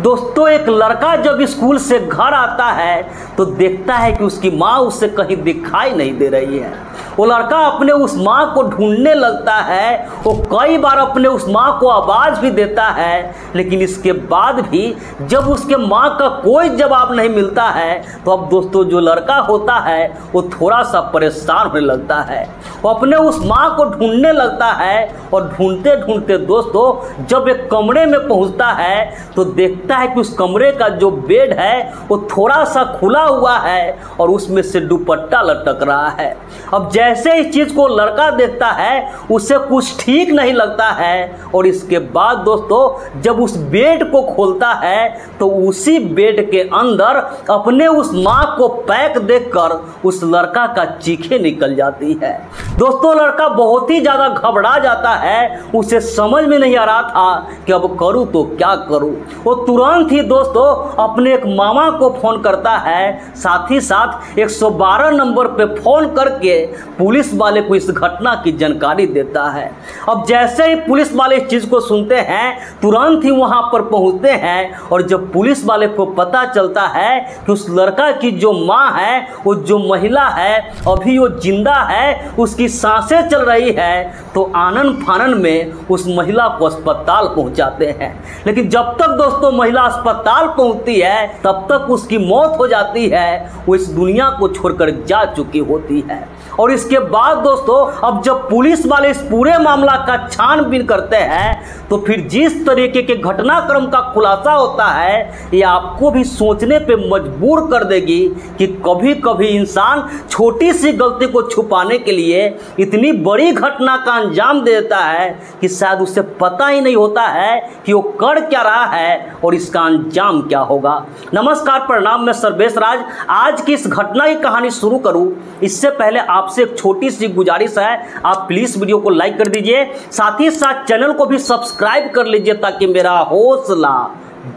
दोस्तों एक लड़का जब स्कूल से घर आता है तो देखता है कि उसकी माँ उससे कहीं दिखाई नहीं दे रही है। वो लड़का अपने उस माँ को ढूंढने लगता है। वो कई बार अपने उस माँ को आवाज़ भी देता है, लेकिन इसके बाद भी जब उसके माँ का कोई जवाब नहीं मिलता है तो अब दोस्तों जो लड़का होता है वो थोड़ा सा परेशान होने लगता है। वो अपने उस माँ को ढूंढने लगता है और ढूंढते ढूंढते दोस्तों जब एक कमरे में पहुँचता है तो देखता है कि उस कमरे का जो बेड है वो थोड़ा सा खुला हुआ है और उसमें से दुपट्टा लटक रहा है। अब जैसे इस चीज़ को लड़का देखता है उसे कुछ ठीक नहीं लगता है और इसके बाद दोस्तों जब उस बेड को खोलता है तो उसी बेड के अंदर अपने उस माँ को पैक देखकर उस लड़का का चीखें निकल जाती है। दोस्तों लड़का बहुत ही ज़्यादा घबरा जाता है। उसे समझ में नहीं आ रहा था कि अब करूँ तो क्या करूँ। वो तुरंत ही दोस्तों अपने एक मामा को फ़ोन करता है, साथ ही साथ 112 नंबर पे फ़ोन करके पुलिस वाले को इस घटना की जानकारी देता है। अब जैसे ही पुलिस वाले इस चीज़ को सुनते हैं तुरंत ही वहाँ पर पहुँचते हैं और जब पुलिस वाले को पता चलता है कि उस लड़का की जो माँ है, वो जो महिला है अभी वो जिंदा है, उसकी सांसें चल रही है, तो आनन फानन में उस महिला को अस्पताल पहुँचाते हैं। लेकिन जब तक दोस्तों महिला अस्पताल पहुँचती है तब तक उसकी मौत हो जाती है। वो इस दुनिया को छोड़कर जा चुकी होती है। और इसके बाद दोस्तों अब जब पुलिस वाले इस पूरे मामला का छानबीन करते हैं तो फिर जिस तरीके के घटनाक्रम का खुलासा होता है ये आपको भी सोचने पे मजबूर कर देगी कि कभी कभी इंसान छोटी सी गलती को छुपाने के लिए इतनी बड़ी घटना का अंजाम देता है कि शायद उसे पता ही नहीं होता है कि वो कर क्या रहा है और इसका अंजाम क्या होगा। नमस्कार, प्रणाम, मैं सर्वेश राज। आज की इस घटना की कहानी शुरू करूं इससे पहले आपसे एक छोटी सी गुजारिश है, आप प्लीज़ वीडियो को लाइक कर दीजिए, साथ ही साथ चैनल को भी सब्सक्राइब कर लीजिए ताकि मेरा हौसला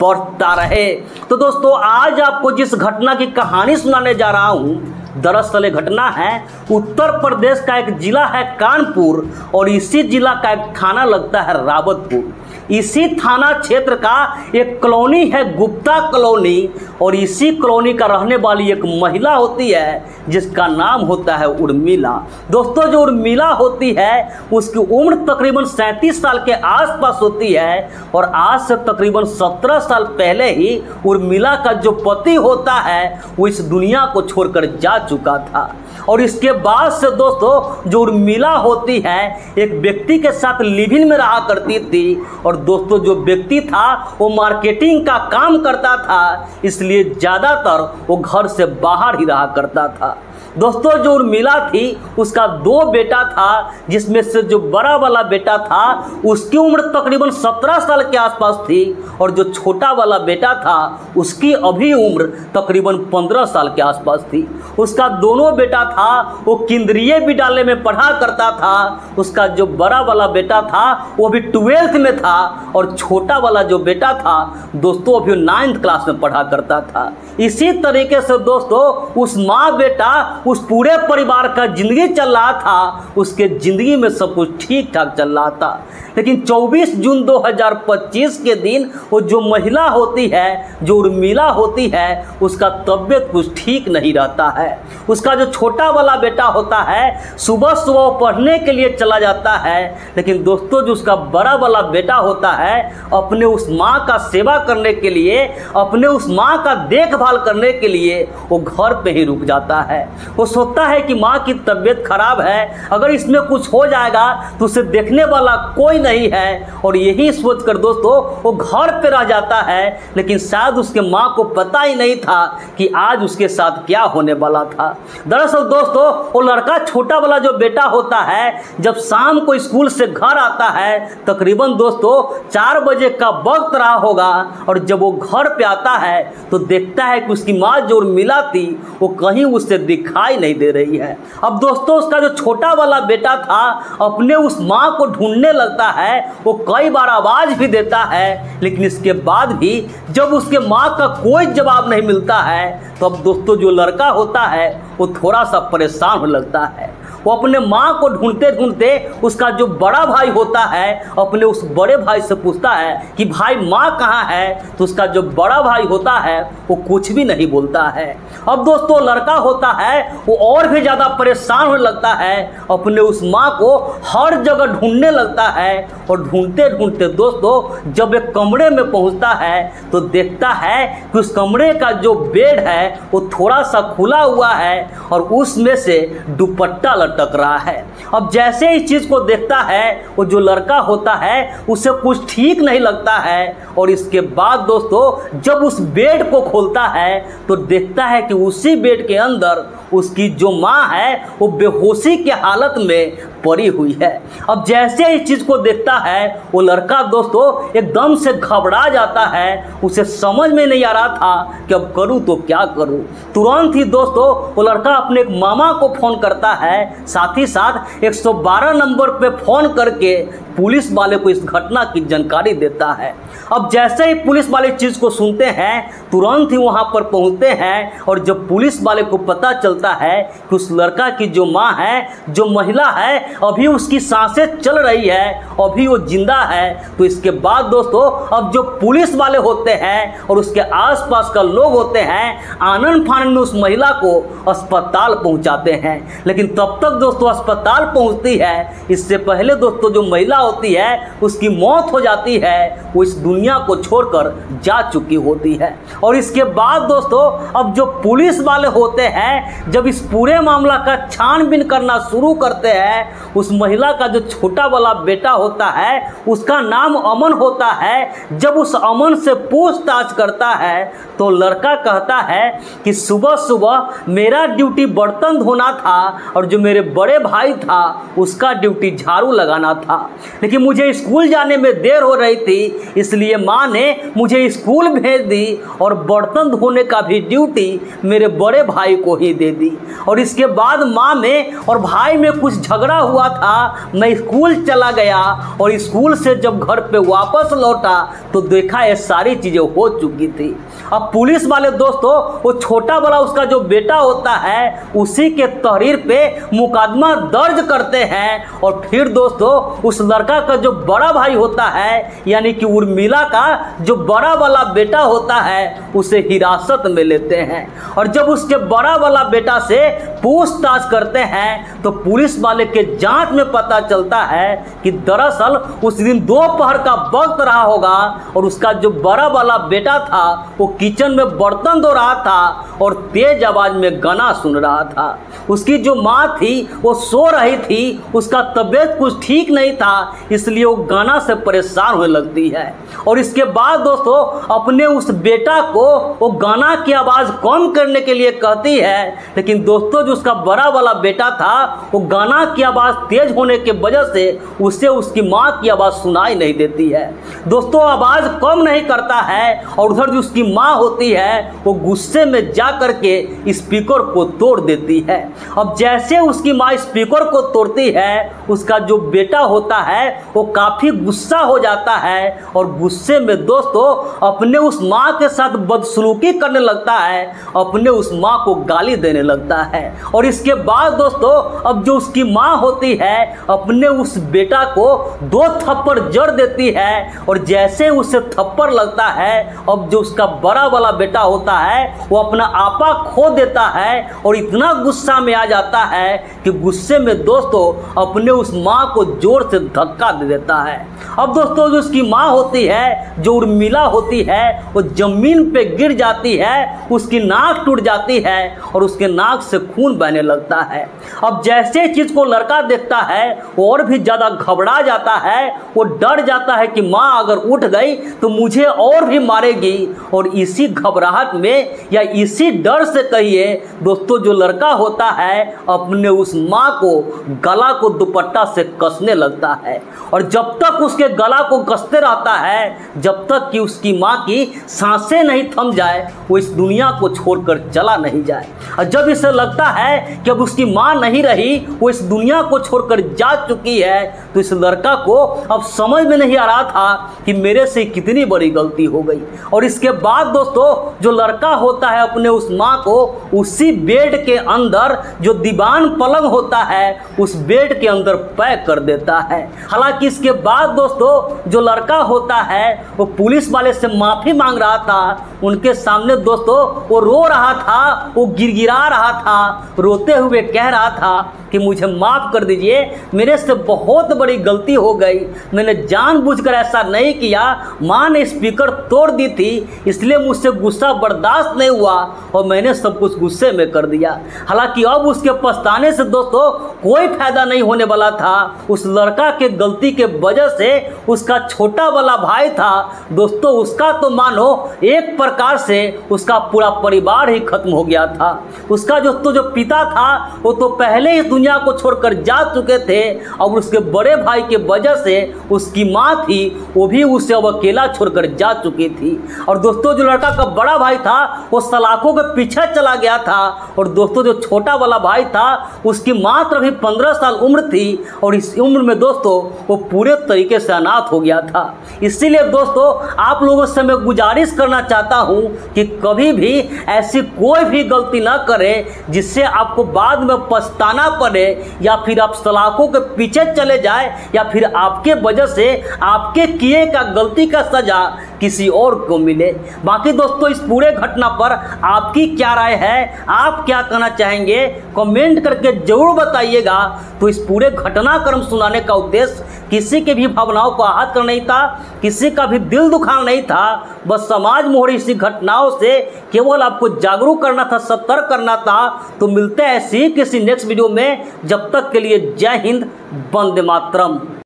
बढ़ता रहे। तो दोस्तों आज आपको जिस घटना की कहानी सुनाने जा रहा हूँ दरअसल घटना है उत्तर प्रदेश का एक जिला है कानपुर और इसी जिला का एक थाना लगता है रावतपुर। इसी थाना क्षेत्र का एक कॉलोनी है गुप्ता कॉलोनी और इसी कॉलोनी का रहने वाली एक महिला होती है जिसका नाम होता है उर्मिला। दोस्तों जो उर्मिला होती है उसकी उम्र तकरीबन 37 साल के आसपास होती है और आज से तकरीबन 17 साल पहले ही उर्मिला का जो पति होता है वो इस दुनिया को छोड़कर जा चुका था। और इसके बाद से दोस्तों जो उर्मिला होती है एक व्यक्ति के साथ लिव इन में रहा करती थी और दोस्तों जो व्यक्ति था वो मार्केटिंग का काम करता था, इसलिए ज़्यादातर वो घर से बाहर ही रहा करता था। दोस्तों जो उर्मिला थी उसका 2 बेटा था, जिसमें से जो बड़ा वाला बेटा था उसकी उम्र तकरीबन 17 साल के आसपास थी और जो छोटा वाला बेटा था उसकी अभी उम्र तकरीबन 15 साल के आसपास थी। उसका दोनों बेटा था वो केंद्रीय विद्यालय में पढ़ा करता था। उसका जो बड़ा वाला बेटा था वो भी 12th में था और छोटा वाला जो बेटा था दोस्तों अभी 9th क्लास में पढ़ा करता था। इसी तरीके से दोस्तों उस माँ बेटा उस पूरे परिवार का जिंदगी चल रहा था, उसके ज़िंदगी में सब कुछ ठीक ठाक चल रहा था। लेकिन 24 जून 2025 के दिन वो जो महिला होती है, जो उर्मिला होती है, उसका तबीयत कुछ ठीक नहीं रहता है। उसका जो छोटा वाला बेटा होता है सुबह सुबह पढ़ने के लिए चला जाता है, लेकिन दोस्तों जो उसका बड़ा वाला बेटा होता है अपने उस माँ का सेवा करने के लिए, अपने उस माँ का देखभाल करने के लिए वो घर पे ही रुक जाता है। वो सोचता है कि माँ की तबीयत खराब है, अगर इसमें कुछ हो जाएगा तो उसे देखने वाला कोई नहीं है, और यही सोचकर दोस्तों वो घर पे रह जाता है। लेकिन शायद उसके माँ को पता ही नहीं था कि आज उसके साथ क्या होने वाला था। दरअसल दोस्तों वो लड़का छोटा वाला जो बेटा होता है जब शाम को स्कूल से घर आता है तकरीबन दोस्तों 4 बजे का वक्त रहा होगा और जब वो घर पे आता है तो देखता है कि उसकी माँ जो उर्मिला थी वो कहीं उससे दिखाई नहीं दे रही है। अब दोस्तों उसका जो छोटा वाला बेटा था अपने उस माँ को ढूंढने लगता है। वो कई बार आवाज़ भी देता है, लेकिन इसके बाद भी जब उसके माँ का कोई जवाब नहीं मिलता है तो अब दोस्तों जो लड़का होता है वो थोड़ा सा परेशान होने लगता है। वो अपने माँ को ढूंढते ढूंढते उसका जो बड़ा भाई होता है अपने उस बड़े भाई से पूछता है कि भाई माँ कहाँ है। तो उसका जो बड़ा भाई होता है वो कुछ भी नहीं बोलता है। अब दोस्तों लड़का होता है वो और भी ज़्यादा परेशान होने लगता है, अपने उस माँ को हर जगह ढूंढने लगता है। और ढूंढते ढूंढते दोस्तों जब एक कमरे में पहुंचता है तो देखता है कि उस कमरे का जो बेड है वो थोड़ा सा खुला हुआ है और उसमें से दुपट्टा लटक रहा है। अब जैसे इस चीज़ को देखता है वो जो लड़का होता है उसे कुछ ठीक नहीं लगता है। और इसके बाद दोस्तों जब उस बेड को खोलता है तो देखता है कि उसी बेड के अंदर उसकी जो माँ है वो बेहोशी की हालत में पड़ी हुई है। अब जैसे इस चीज़ को देखता है वो लड़का दोस्तों एकदम से घबरा जाता है, उसे समझ में नहीं आ रहा था कि अब करूँ तो क्या करूँ। तुरंत ही दोस्तों वो लड़का अपने एक मामा को फ़ोन करता है, साथ ही साथ 112 नंबर पे फ़ोन करके पुलिस वाले को इस घटना की जानकारी देता है। अब जैसे ही पुलिस वाले चीज़ को सुनते हैं तुरंत ही वहाँ पर पहुँचते हैं। और जब पुलिस वाले को पता चलता है कि उस लड़का की जो माँ है, जो महिला है, अभी उसकी सांसें चल रही है, अभी वो जिंदा है, तो इसके बाद दोस्तों अब जो पुलिस वाले होते हैं और उसके आसपास का लोग होते हैं आनन फानन में उस महिला को अस्पताल पहुँचाते हैं। लेकिन तब तक दोस्तों अस्पताल पहुँचती है, इससे पहले दोस्तों जो महिला होती है उसकी मौत हो जाती है, वो इस दुनिया को छोड़कर जा चुकी होती है। और इसके बाद दोस्तों अब जो पुलिस वाले होते हैं जब इस पूरे मामला का छानबीन करना शुरू करते हैं, उस महिला का जो छोटा वाला बेटा होता है उसका नाम अमन होता है। जब उस अमन से पूछताछ करता है तो लड़का कहता है कि सुबह सुबह मेरा ड्यूटी बर्तन धोना था और जो मेरे बड़े भाई था उसका ड्यूटी झाड़ू लगाना था, लेकिन मुझे स्कूल जाने में देर हो रही थी इसलिए माँ ने मुझे स्कूल भेज दी और बर्तन धोने का भी ड्यूटी मेरे बड़े भाई को ही दे दी। और इसके बाद माँ में और भाई में कुछ झगड़ा हुआ था, मैं स्कूल चला गया और स्कूल से जब घर पे वापस लौटा तो देखा ये सारी चीज़ें हो चुकी थी। अब पुलिस वाले दोस्तों वो छोटा वाला उसका जो बेटा होता है उसी के तहरीर पे मुकदमा दर्ज करते हैं। और फिर दोस्तों उस लड़का का जो बड़ा भाई होता है यानी कि उर्मिला का जो बड़ा वाला बेटा होता है उसे हिरासत में लेते हैं। और जब उसके बड़ा वाला बेटा से पूछताछ करते हैं तो पुलिस वाले के जांच में पता चलता है कि दरअसल उस दिन दोपहर का वक्त रहा होगा और उसका जो बड़ा वाला बेटा था वो किचन में बर्तन धो रहा था और तेज आवाज में गाना सुन रहा था। उसकी जो माँ थी वो सो रही थी, उसका तबीयत कुछ ठीक नहीं था इसलिए वो गाना से परेशान होने लगती है। और इसके बाद दोस्तों अपने उस बेटा को वो गाना की आवाज़ कम करने के लिए कहती है, लेकिन दोस्तों जो उसका बड़ा वाला बेटा था वो गाना की आवाज़ तेज होने के वजह से उसे उसकी माँ की आवाज़ सुनाई नहीं देती है। दोस्तों आवाज़ कम नहीं करता है और उधर जो उसकी माँ होती है वो गुस्से में जा करके स्पीकर को तोड़ देती है। अब जैसे उसकी माँ स्पीकर को तोड़ती है उसका जो बेटा होता है वो काफ़ी गुस्सा हो जाता है और गुस्से में दोस्तों अपने उस माँ के साथ बदसलूकी करने लगता है, अपने उस माँ को गाली देने लगता है। और इसके बाद दोस्तों अब जो उसकी माँ होती है अपने उस बेटा को 2 थप्पड़ जड़ देती है। और जैसे उसे थप्पड़ लगता है अब जो उसका बड़ा वाला बेटा होता है वो अपना आपा खो देता है और इतना गुस्सा में आ जाता है कि गुस्से में दोस्तों अपने उस माँ को जोर से धक्का दे देता है। अब दोस्तों जो उसकी माँ होती है जो उर्मिला होती है वो जमीन पे गिर जाती है, उसकी नाक टूट जाती है और उसके नाक से खून बहने लगता है। अब जैसे चीज़ को लड़का देखता है वो और भी ज़्यादा घबरा जाता है, वो डर जाता है कि माँ अगर उठ गई तो मुझे और भी मारेगी। और इसी घबराहट में या इसी डर से कहिए दोस्तों जो लड़का होता है अपने उस माँ को गला को दुपट्टा से कसने लगता है। और जब तक उसके गला को कसते रहता है जब तक कि उसकी माँ की सांसें नहीं थम जाए वो इस दुनिया को छोड़कर चला नहीं जाए। और जब इसे लगता है कि अब उसकी माँ नहीं रही, वो इस दुनिया को छोड़कर जा चुकी है, तो इस लड़का को अब समझ में नहीं आ रहा था कि मेरे से कितनी बड़ी गलती हो गई। और इसके बाद दोस्तों जो लड़का होता है अपने उस माँ को उसी बेड के अंदर जो दीवान पलंग होता है उस बेड के अंदर पैक कर देता है। हालांकि इसके बाद दोस्तों जो लड़का होता है वो पुलिस वाले से माफ़ी मांग रहा था। उनके सामने दोस्तों वो रो रहा था, वो गिड़गिड़ा रहा था, रोते हुए कह रहा था कि मुझे माफ़ कर दीजिए, मेरे से बहुत बड़ी गलती हो गई, मैंने जानबूझकर ऐसा नहीं किया, माँ ने स्पीकर तोड़ दी थी इसलिए मुझसे गुस्सा बर्दाश्त नहीं हुआ और मैंने सब कुछ गुस्से में कर दिया। हालांकि अब उसके पछताने से दोस्तों कोई फायदा नहीं होने वाला था। उस लड़का के गलती के वजह से उसका छोटा वाला भाई था दोस्तों, उसका तो मानो एक प्रकार से उसका पूरा परिवार ही खत्म हो गया था। उसका जो पिता था वो तो पहले ही दुनिया को छोड़कर जा चुके थे और उसके बड़े भाई के वजह से उसकी माँ थी वो भी उसे अब अकेला छोड़कर जा चुकी थी। और दोस्तों जो लड़का का बड़ा भाई था वो सलाखों के पीछे चला गया था और दोस्तों जो छोटा वाला भाई था उसकी मात्र अभी 15 साल उम्र थी और इस उम्र में दोस्तों वो पूरे तरीके से अनाथ हो गया था। इसीलिए दोस्तों आप लोगों से मैं गुजारिश करना चाहता हूँ कि कभी भी ऐसी कोई भी गलती ना करें जिससे आपको बाद में पछताना पड़े या फिर आप सलाखों के पीछे चले जाए या फिर आपके वजह से आपके किए का गलती का सजा किसी और को मिले। बाकी दोस्तों इस पूरे घटना पर आपकी क्या राय है, आप क्या कहना चाहेंगे कमेंट करके जरूर बताइएगा। तो इस पूरे घटनाक्रम सुनाने का उद्देश्य किसी के भी भावनाओं को आहत करना नहीं था, किसी का भी दिल दुखाना नहीं था, बस समाज में हो रही इसी घटनाओं से केवल आपको जागरूक करना था, सतर्क करना था। तो मिलते हैं ऐसी किसी नेक्स्ट वीडियो में, जब तक के लिए जय हिंद, वंदे मातरम।